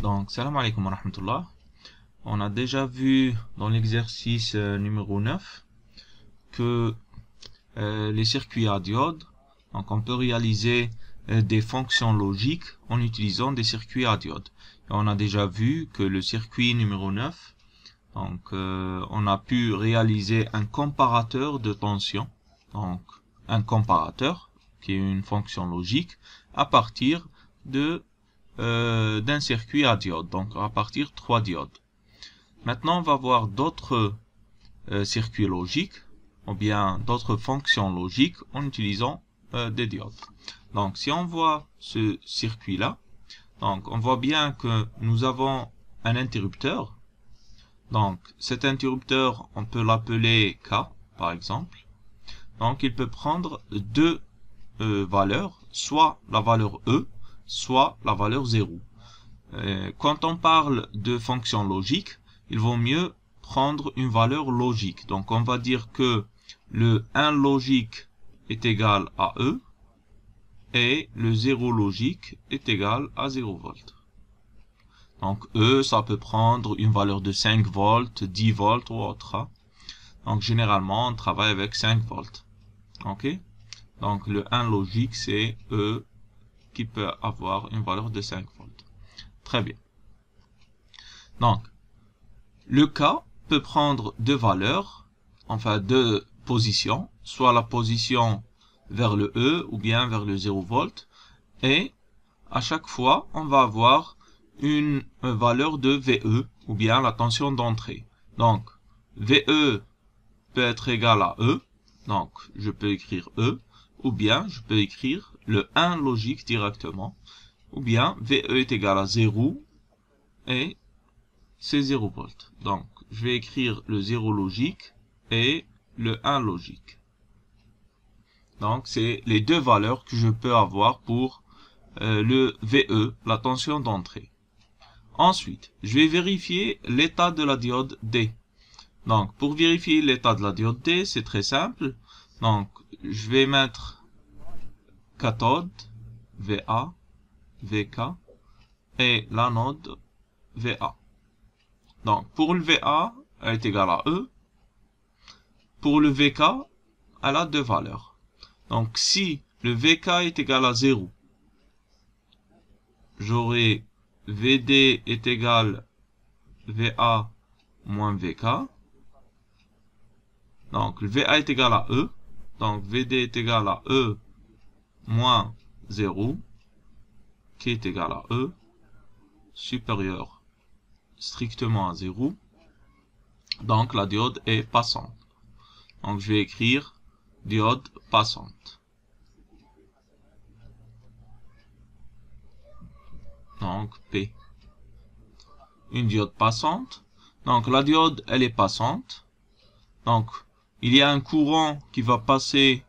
Donc, salam alaikum wa rahmatullah. On a déjà vu dans l'exercice numéro 9 que les circuits à diode, donc on peut réaliser des fonctions logiques en utilisant des circuits à diode. Et on a déjà vu que le circuit numéro 9, donc on a pu réaliser un comparateur de tension, donc un comparateur qui est une fonction logique à partir de d'un circuit à diode, donc à partir de 3 diodes. Maintenant, on va voir d'autres circuits logiques ou bien d'autres fonctions logiques en utilisant des diodes. Donc, si on voit ce circuit-là, donc on voit bien que nous avons un interrupteur. Donc, cet interrupteur, on peut l'appeler K, par exemple. Donc, il peut prendre deux valeurs, soit la valeur E, soit la valeur 0. Quand on parle de fonctions logiques, il vaut mieux prendre une valeur logique. Donc on va dire que le 1 logique est égal à E et le 0 logique est égal à 0 volts. Donc E, ça peut prendre une valeur de 5 volts, 10 volts ou autre. Donc généralement, on travaille avec 5 volts. Ok? Donc le 1 logique, c'est E qui peut avoir une valeur de 5 volts. Très bien. Donc, le K peut prendre deux valeurs, enfin deux positions, soit la position vers le E ou bien vers le 0 volt, et à chaque fois, on va avoir une valeur de VE, ou bien la tension d'entrée. Donc, VE peut être égal à E, donc je peux écrire E, ou bien je peux écrire le 1 logique directement, ou bien VE est égal à 0 et c'est 0 volts. Donc, je vais écrire le 0 logique et le 1 logique. Donc, c'est les deux valeurs que je peux avoir pour le VE, la tension d'entrée. Ensuite, je vais vérifier l'état de la diode D. Donc, pour vérifier l'état de la diode D, c'est très simple. Donc, je vais mettre cathode, VA, VK, et l'anode, VA. Donc, pour le VA, elle est égale à E. Pour le VK, elle a deux valeurs. Donc, si le VK est égal à 0, j'aurai VD est égal VA moins VK. Donc, le VA est égal à E. Donc, VD est égal à E moins 0, qui est égal à E, supérieur strictement à 0. Donc, la diode est passante. Donc, je vais écrire diode passante. Donc, P. Une diode passante. Donc, la diode, elle est passante. Donc, il y a un courant qui va passer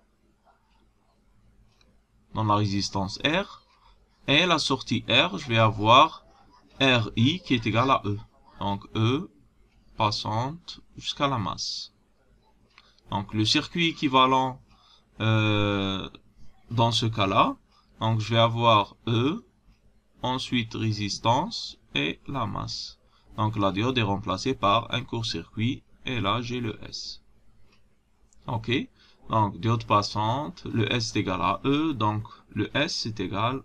dans la résistance R. Et la sortie R, je vais avoir RI qui est égal à E. Donc, E passante jusqu'à la masse. Donc, le circuit équivalent dans ce cas-là, donc je vais avoir E, ensuite résistance et la masse. Donc, la diode est remplacée par un court-circuit et là, j'ai le S. Ok, donc diode passante, le S est égal à E, donc le S est égal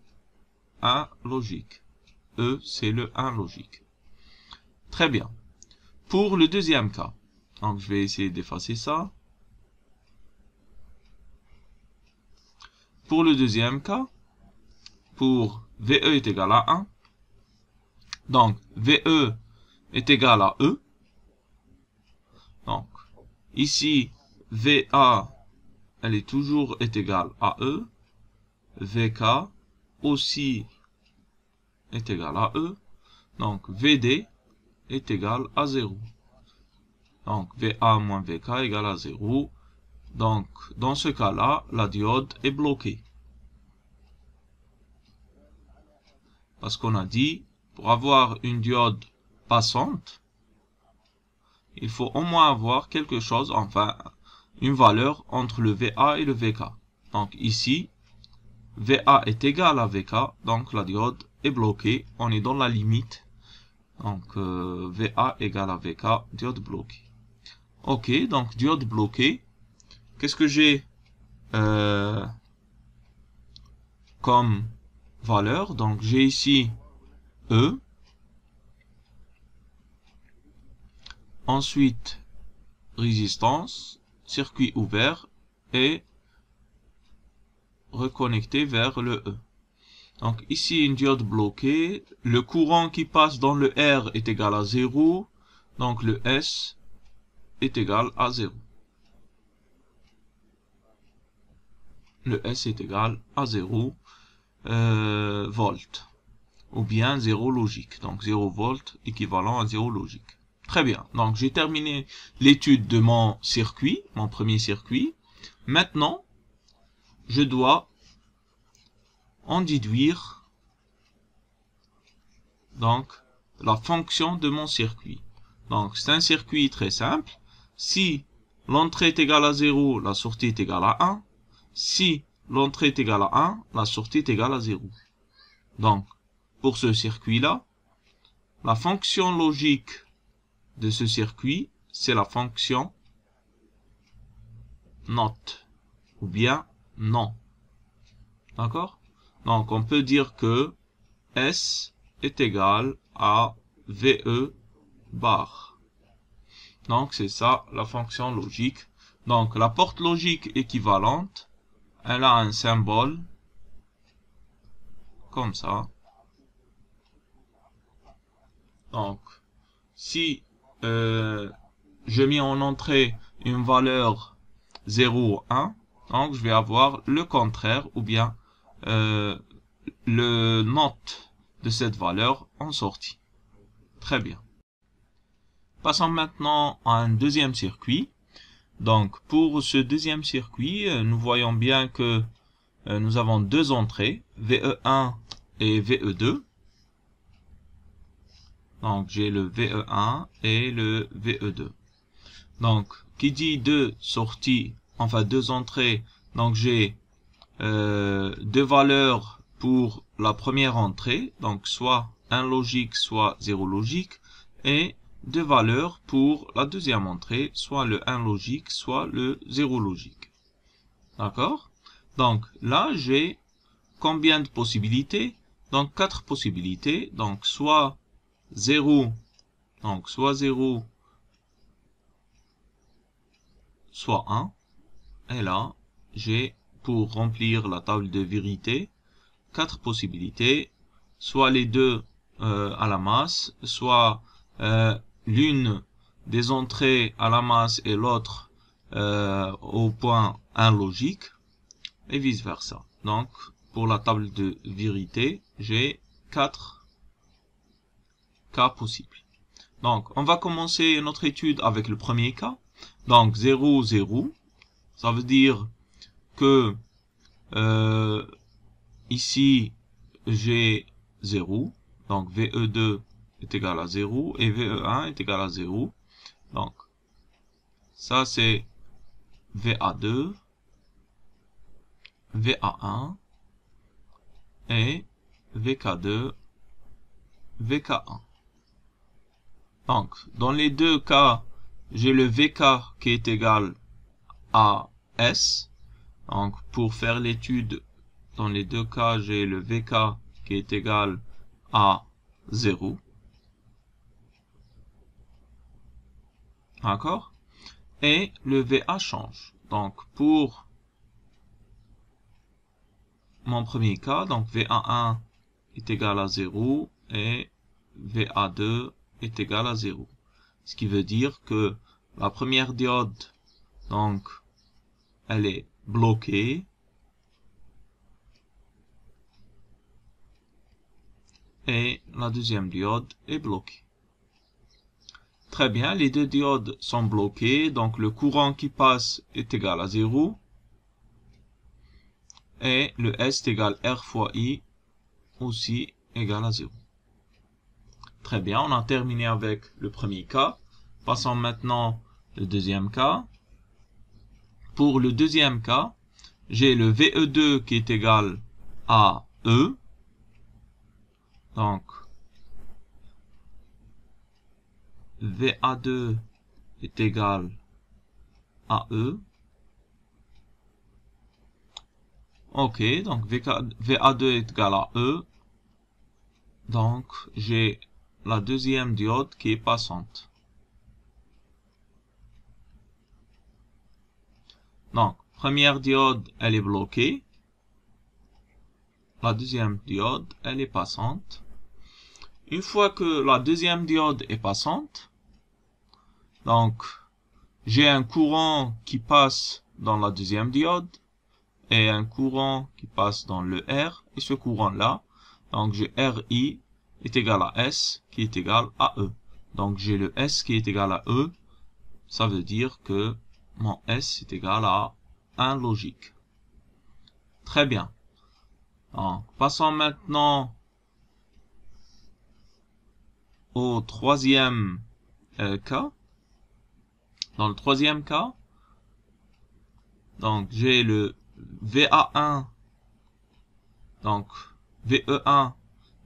à 1 logique. E, c'est le 1 logique. Très bien. Pour le deuxième cas, donc je vais essayer d'effacer ça. Pour le deuxième cas, pour VE est égal à 1, donc VE est égal à E. Donc, ici, VA, elle est toujours égale à E. VK aussi est égal à E. Donc, VD est égal à 0. Donc, VA moins VK égale à 0. Donc, dans ce cas-là, la diode est bloquée. Parce qu'on a dit, pour avoir une diode passante, il faut au moins avoir quelque chose, enfin, une valeur entre le VA et le VK. Donc, ici, VA est égal à VK, donc la diode est bloquée. On est dans la limite Donc, VA égale à VK, diode bloquée. Ok, donc diode bloquée. Qu'est-ce que j'ai comme valeur? Donc, j'ai ici E. Ensuite, résistance, circuit ouvert et reconnecté vers le E. Donc ici une diode bloquée, le courant qui passe dans le R est égal à 0, donc le S est égal à 0. Le S est égal à 0 volts, ou bien 0 logique, donc 0 volts équivalent à 0 logique. Très bien, donc j'ai terminé l'étude de mon circuit, mon premier circuit. Maintenant, je dois en déduire donc la fonction de mon circuit. Donc c'est un circuit très simple. Si l'entrée est égale à 0, la sortie est égale à 1. Si l'entrée est égale à 1, la sortie est égale à 0. Donc pour ce circuit-là, la fonction logique de ce circuit, c'est la fonction NOT ou bien non. D'accord? Donc on peut dire que S est égal à VE bar. Donc c'est ça la fonction logique. Donc la porte logique équivalente, elle a un symbole comme ça. Donc si je mets en entrée une valeur 0 ou 1, donc je vais avoir le contraire ou bien le note de cette valeur en sortie. Très bien. Passons maintenant à un deuxième circuit. Donc pour ce deuxième circuit, nous voyons bien que nous avons deux entrées, VE1 et VE2. Donc j'ai le VE1 et le VE2. Donc qui dit deux sorties, enfin deux entrées, donc j'ai deux valeurs pour la première entrée, donc soit 1 logique, soit 0 logique, et deux valeurs pour la deuxième entrée, soit le 1 logique, soit le 0 logique. D'accord? Donc là, j'ai combien de possibilités? Donc 4 possibilités, donc soit 0, donc soit 0, soit 1, et là, j'ai pour remplir la table de vérité, 4 possibilités, soit les deux à la masse, soit l'une des entrées à la masse et l'autre au point 1 logique, et vice versa. Donc, pour la table de vérité, j'ai 4 cas possibles. Donc, on va commencer notre étude avec le premier cas. Donc, 0, 0, ça veut dire que ici, j'ai 0, donc VE2 est égal à 0 et VE1 est égal à 0. Donc, ça c'est VA2, VA1 et VK2, VK1. Donc, dans les deux cas, j'ai le VK qui est égal à S. Donc, pour faire l'étude, dans les deux cas, j'ai le VK qui est égal à 0. D'accord? Et le VA change. Donc, pour mon premier cas, donc VA1 est égal à 0 et VA2 est égal à 0. Ce qui veut dire que la première diode, donc, elle est bloquée. Et la deuxième diode est bloquée. Très bien, les deux diodes sont bloquées, donc le courant qui passe est égal à 0. Et le S est égal R fois I, aussi égal à 0. Très bien, on a terminé avec le premier cas. Passons maintenant au deuxième cas. Pour le deuxième cas, j'ai le VE2 qui est égal à E. Donc, VA2 est égal à E. Ok, donc VA2 est égal à E. Donc, j'ai la deuxième diode qui est passante. Donc, première diode, elle est bloquée. La deuxième diode, elle est passante. Une fois que la deuxième diode est passante, donc, j'ai un courant qui passe dans la deuxième diode et un courant qui passe dans le R. Et ce courant-là, donc j'ai RI est égal à S qui est égal à E. Donc, j'ai le S qui est égal à E. Ça veut dire que mon S est égal à 1 logique. Très bien. Donc, passons maintenant au troisième cas. Dans le troisième cas, donc j'ai le VA1, donc VE1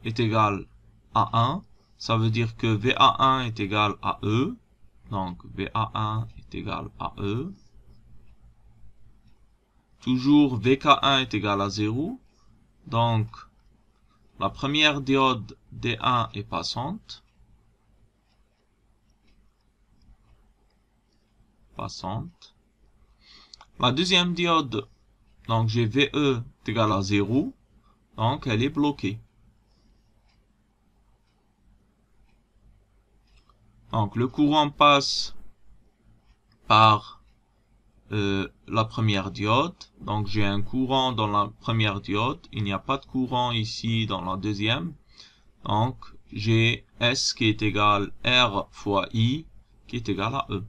est égal à 1. Ça veut dire que VA1 est égal à E. Donc VA1 est égal à E. Toujours VK1 est égal à 0. Donc la première diode D1 est passante. La deuxième diode, donc j'ai VE est égal à 0. Donc elle est bloquée. Donc le courant passe par la première diode. Donc j'ai un courant dans la première diode. Il n'y a pas de courant ici dans la deuxième. Donc j'ai S qui est égal R fois I qui est égal à E.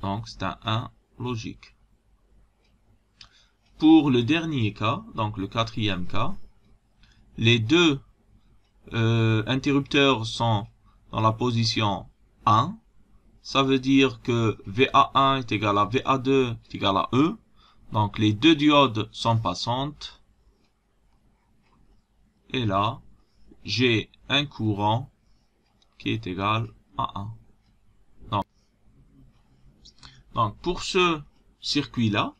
Donc c'est un 1 logique. Pour le dernier cas, donc le quatrième cas, les deux interrupteurs sont dans la position 1. Ça veut dire que VA1 est égal à VA2 est égal à E. Donc les deux diodes sont passantes. Et là, j'ai un courant qui est égal à 1. Donc pour ce circuit-là,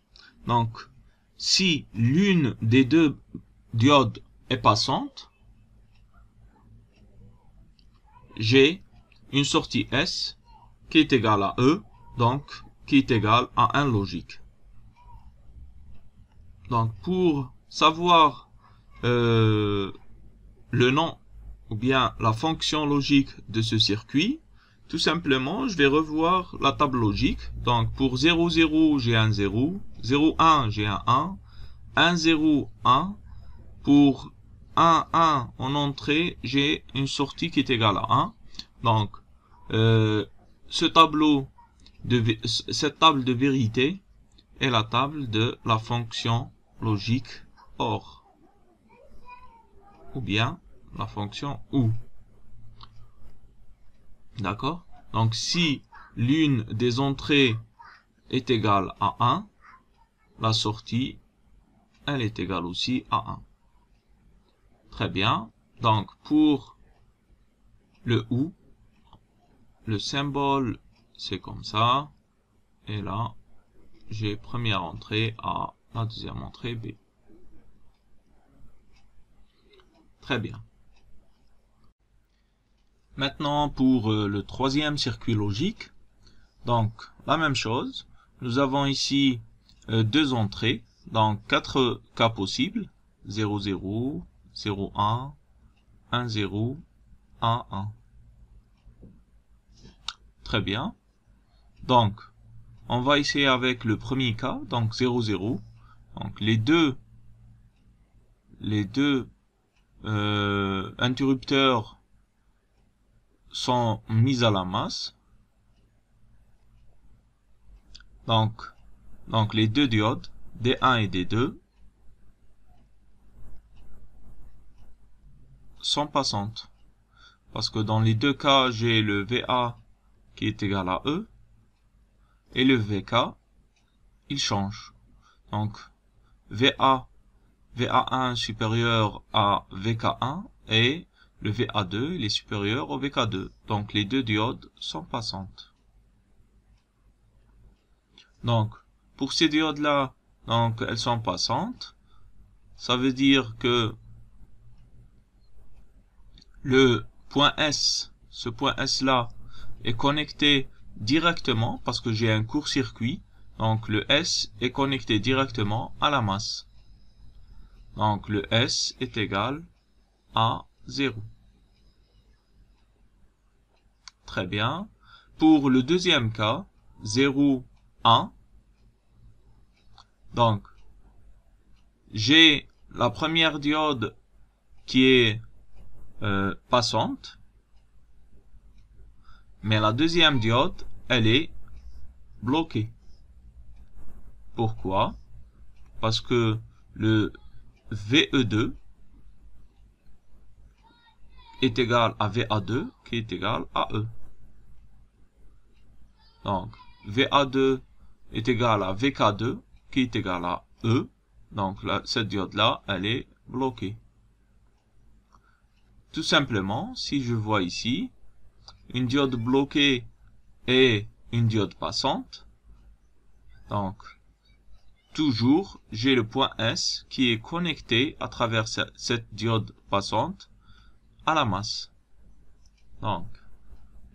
donc si l'une des deux diodes est passante, j'ai une sortie S qui est égale à E, donc qui est égale à 1 logique. Donc pour savoir le nom ou bien la fonction logique de ce circuit, tout simplement, je vais revoir la table logique. Donc pour 0, 0, j'ai un 0, 0, 1, j'ai un 1, 1, 0, 1. Pour 1, 1 en entrée, j'ai une sortie qui est égale à 1. Donc, cette table de vérité est la table de la fonction logique OR. Ou bien la fonction OU. D'accord? Donc, si l'une des entrées est égale à 1, la sortie, elle est égale aussi à 1. Très bien. Donc, pour le OU, le symbole, c'est comme ça. Et là, j'ai première entrée A, la deuxième entrée B. Très bien. Maintenant, pour le troisième circuit logique, donc la même chose. Nous avons ici deux entrées, donc 4 cas possibles. 0, 0, 0, 1, 1, 0, 1, 1. Très bien. Donc, on va essayer avec le premier cas, donc 0, 0. Donc, les deux interrupteurs sont mis à la masse. Donc les deux diodes, D1 et D2, sont passantes. Parce que dans les deux cas, j'ai le VA qui est égal à E. Et le VK, il change. Donc, VA1 supérieur à VK1 et le VA2 il est supérieur au VK2. Donc les deux diodes sont passantes. Donc pour ces diodes là, donc elles sont passantes. Ça veut dire que le point S, ce point S là, est connecté directement parce que j'ai un court-circuit. Donc le S est connecté directement à la masse. Donc le S est égal à 0. Très bien. Pour le deuxième cas, 0, 1. Donc, j'ai la première diode qui est passante. Mais la deuxième diode, elle est bloquée. Pourquoi? Parce que le VE2 est égal à VA2 qui est égal à E. Donc, VA2 est égal à VK2 qui est égal à E. Donc, là, cette diode-là, elle est bloquée. Tout simplement, si je vois ici, une diode bloquée et une diode passante, donc, toujours, j'ai le point S qui est connecté à travers cette diode passante à la masse. Donc,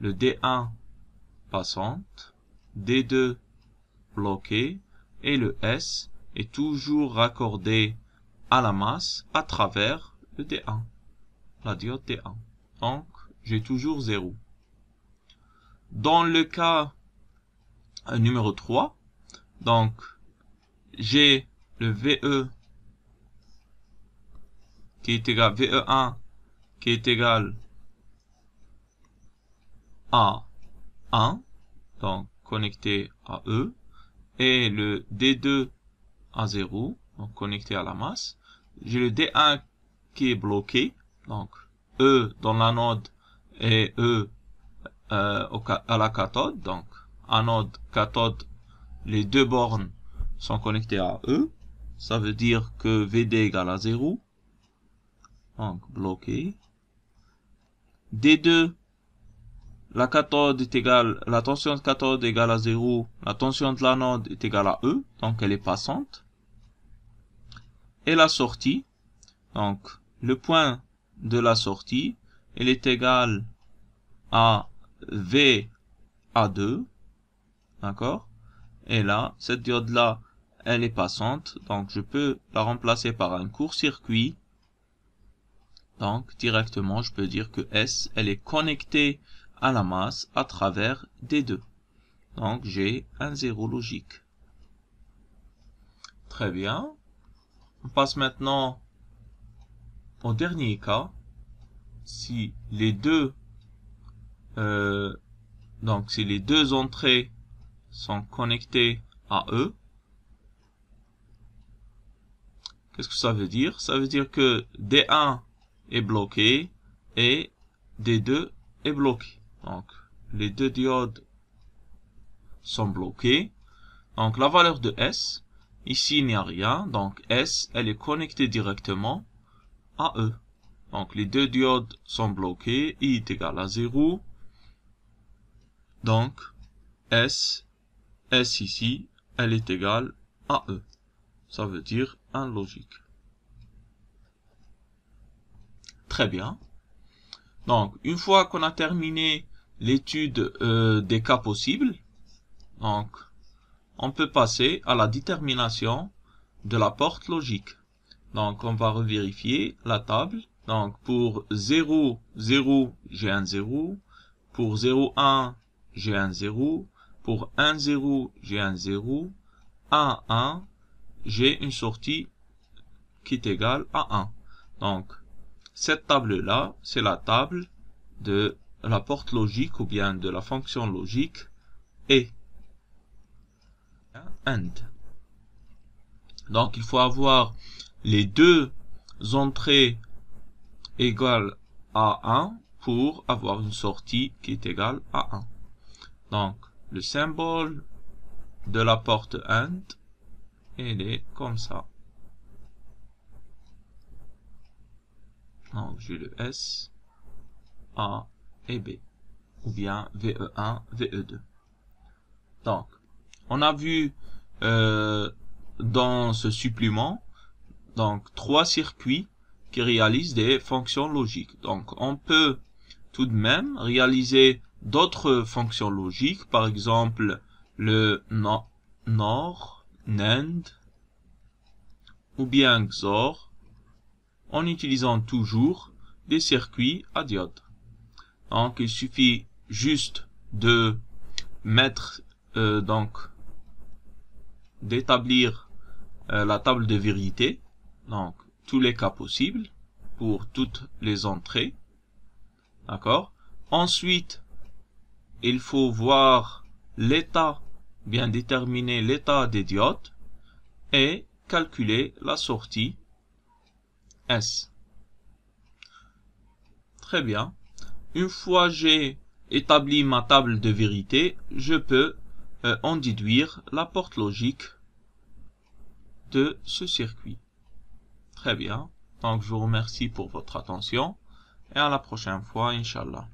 le D1 passante, D2 bloqué et le S est toujours raccordé à la masse à travers le D1, la diode D1. Donc, j'ai toujours 0. Dans le cas numéro 3, donc, j'ai le VE qui est égal, VE1 qui est égal à 1, donc connecté à E, et le D2 à 0, donc connecté à la masse. J'ai le D1 qui est bloqué, donc E dans l'anode et E à la cathode, donc anode, cathode, les deux bornes sont connectées à E, ça veut dire que VD égale à 0, donc bloqué. D2, la cathode est égale, la tension de cathode est égale à 0, la tension de l'anode est égale à E, donc elle est passante. Et la sortie, donc le point de la sortie, il est égal à VA2, d'accord? Et là, cette diode-là, elle est passante, donc je peux la remplacer par un court-circuit. Donc, directement, je peux dire que S, elle est connectée à la masse à travers D2. Donc, j'ai un 0 logique. Très bien. On passe maintenant au dernier cas. Si les deux, si les deux entrées sont connectées à E, qu'est-ce que ça veut dire? Ça veut dire que D1 est bloqué et D2 est bloqué. Donc, les deux diodes sont bloquées. Donc, la valeur de S, ici, il n'y a rien. Donc, S, elle est connectée directement à E. Donc, les deux diodes sont bloquées. I est égal à 0. Donc, S ici, elle est égale à E. Ça veut dire 1 logique. Très bien. Donc, une fois qu'on a terminé l'étude des cas possibles, donc, on peut passer à la détermination de la porte logique. Donc, on va revérifier la table. Donc, pour 0, 0, j'ai un 0. Pour 0, 1, j'ai un 0. Pour 1, 0, j'ai un 0. 1, 1, j'ai une sortie qui est égale à 1. Donc, cette table-là, c'est la table de la porte logique ou bien de la fonction logique et AND. Donc, il faut avoir les deux entrées égales à 1 pour avoir une sortie qui est égale à 1. Donc, le symbole de la porte AND, il est comme ça. Donc, j'ai le S A et B, ou bien VE1, VE2. Donc, on a vu dans ce supplément donc 3 circuits qui réalisent des fonctions logiques. Donc, on peut tout de même réaliser d'autres fonctions logiques, par exemple le NOR, NAND, ou bien XOR, en utilisant toujours des circuits à diodes. Donc, il suffit juste de mettre, d'établir la table de vérité, donc tous les cas possibles pour toutes les entrées, d'accord. Ensuite, il faut voir l'état, bien déterminer l'état des diodes et calculer la sortie S. Très bien. Une fois j'ai établi ma table de vérité, je peux en déduire la porte logique de ce circuit. Très bien. Donc, je vous remercie pour votre attention et à la prochaine fois, Inch'Allah.